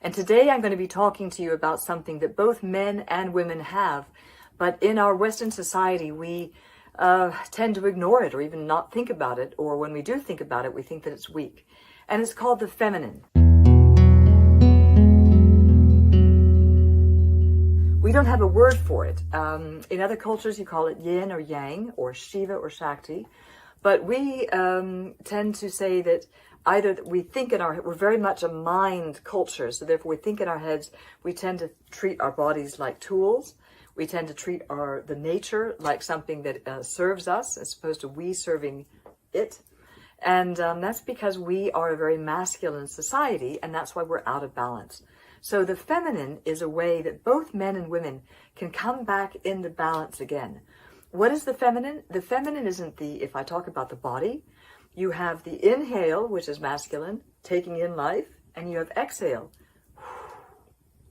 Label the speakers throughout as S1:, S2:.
S1: And today I'm going to be talking to you about something that both men and women have, but in our Western society we tend to ignore it or even not think about it, or when we do think about it, we think that it's weak. And it's called the feminine. We don't have a word for it. In other cultures you call it yin or yang, or Shiva or Shakti, but we tend to say that either we think we're very much a mind culture, so therefore we think in our heads. We tend to treat our bodies like tools. We tend to treat the nature like something that serves us, as opposed to we serving it. And that's because we are a very masculine society, and that's why we're out of balance. So the feminine is a way that both men and women can come back into balance again. What is the feminine? The feminine isn't if I talk about the body, you have the inhale, which is masculine, taking in life, and you have exhale,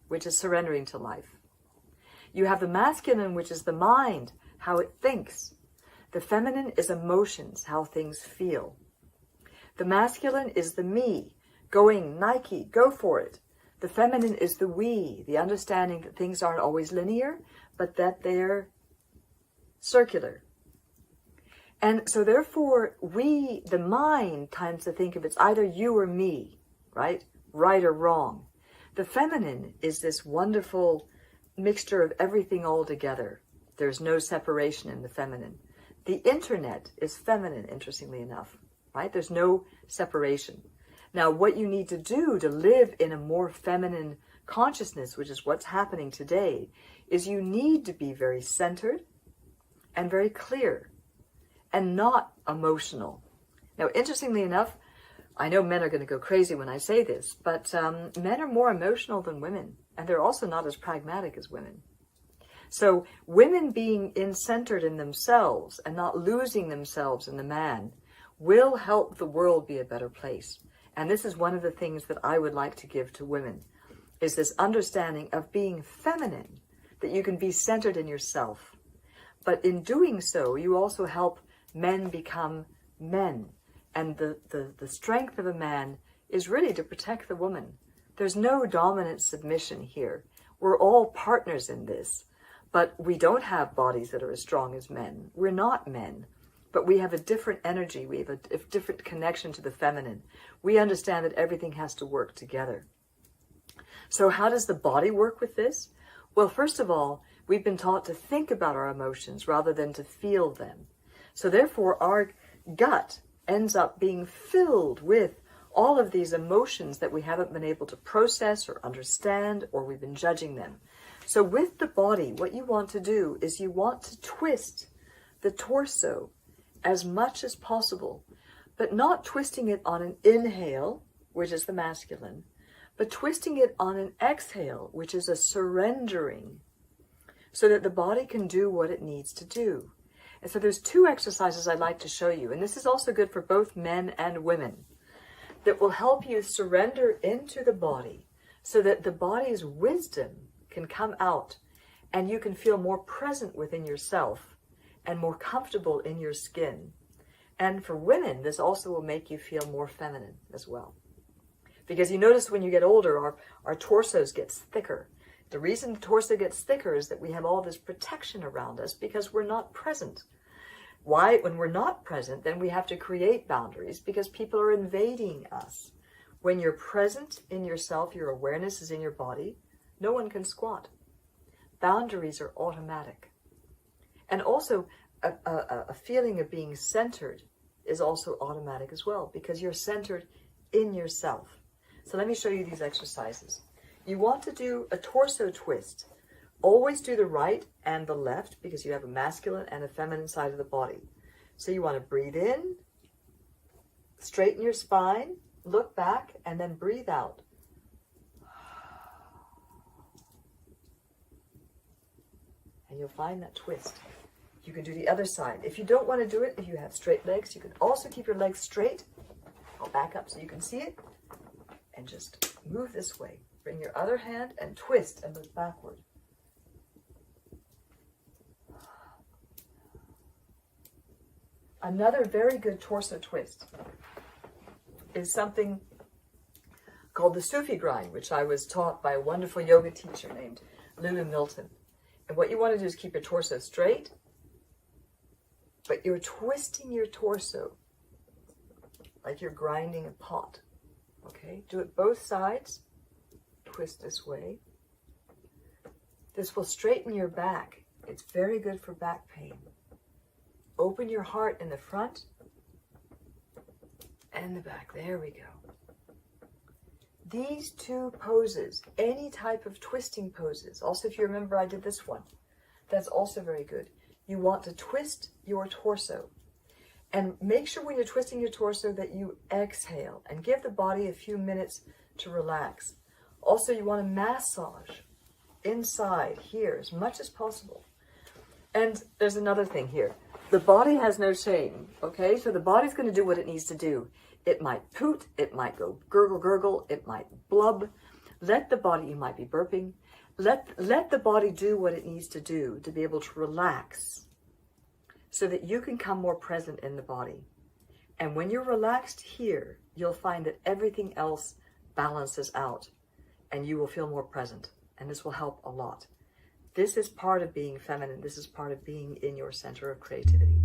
S1: which is surrendering to life. You have the masculine, which is the mind, how it thinks. The feminine is emotions, how things feel. The masculine is the me, going, Nike, go for it. The feminine is the we, the understanding that things aren't always linear, but that they're circular. And so therefore, the mind tends to think of it's either you or me, right? Right or wrong. The feminine is this wonderful mixture of everything all together. There's no separation in the feminine. The internet is feminine, interestingly enough, right? There's no separation. Now, what you need to do to live in a more feminine consciousness, which is what's happening today, is you need to be very centered and very clear and not emotional. Now, interestingly enough, I know men are going to go crazy when I say this, but men are more emotional than women, and they're also not as pragmatic as women. So women being centered in themselves and not losing themselves in the man will help the world be a better place. And this is one of the things that I would like to give to women, is this understanding of being feminine, that you can be centered in yourself. But in doing so, you also help men become men. And the strength of a man is really to protect the woman. There's no dominant submission here. We're all partners in this, but we don't have bodies that are as strong as men. We're not men, but we have a different energy. We have a different connection to the feminine. We understand that everything has to work together. So how does the body work with this? Well, first of all, we've been taught to think about our emotions rather than to feel them. So therefore, our gut ends up being filled with all of these emotions that we haven't been able to process or understand, or we've been judging them. So with the body, what you want to do is you want to twist the torso as much as possible, but not twisting it on an inhale, which is the masculine, but twisting it on an exhale, which is a surrendering, so that the body can do what it needs to do. And so there's two exercises I'd like to show you, and this is also good for both men and women, that will help you surrender into the body so that the body's wisdom can come out and you can feel more present within yourself and more comfortable in your skin. And for women, this also will make you feel more feminine as well. Because you notice when you get older, our torsos gets thicker. The reason the torso gets thicker is that we have all this protection around us because we're not present. Why? When we're not present, then we have to create boundaries because people are invading us. When you're present in yourself, your awareness is in your body, no one can squat. Boundaries are automatic. And also, a feeling of being centered is also automatic as well because you're centered in yourself. So let me show you these exercises. You want to do a torso twist. Always do the right and the left because you have a masculine and a feminine side of the body. So you want to breathe in, straighten your spine, look back, and then breathe out. And you'll find that twist. You can do the other side. If you don't want to do it, if you have straight legs, you can also keep your legs straight. I'll back up so you can see it. And just move this way. Bring your other hand and twist and look backward. Another very good torso twist is something called the Sufi grind, which I was taught by a wonderful yoga teacher named Lulu Milton. And what you want to do is keep your torso straight, but you're twisting your torso like you're grinding a pot. Okay, do it both sides. Twist this way. This will straighten your back. It's very good for back pain. Open your heart in the front and the back. There we go. These two poses, any type of twisting poses. Also, if you remember, I did this one. That's also very good. You want to twist your torso. And make sure when you're twisting your torso that you exhale and give the body a few minutes to relax. Also, you want to massage inside here as much as possible. And there's another thing here. The body has no shame, okay? So the body's going to do what it needs to do. It might poot, it might go gurgle, gurgle, it might blub. Let the body, you might be burping. Let the body do what it needs to do to be able to relax so that you can come more present in the body. And when you're relaxed here, you'll find that everything else balances out and you will feel more present. And this will help a lot. This is part of being feminine. This is part of being in your center of creativity.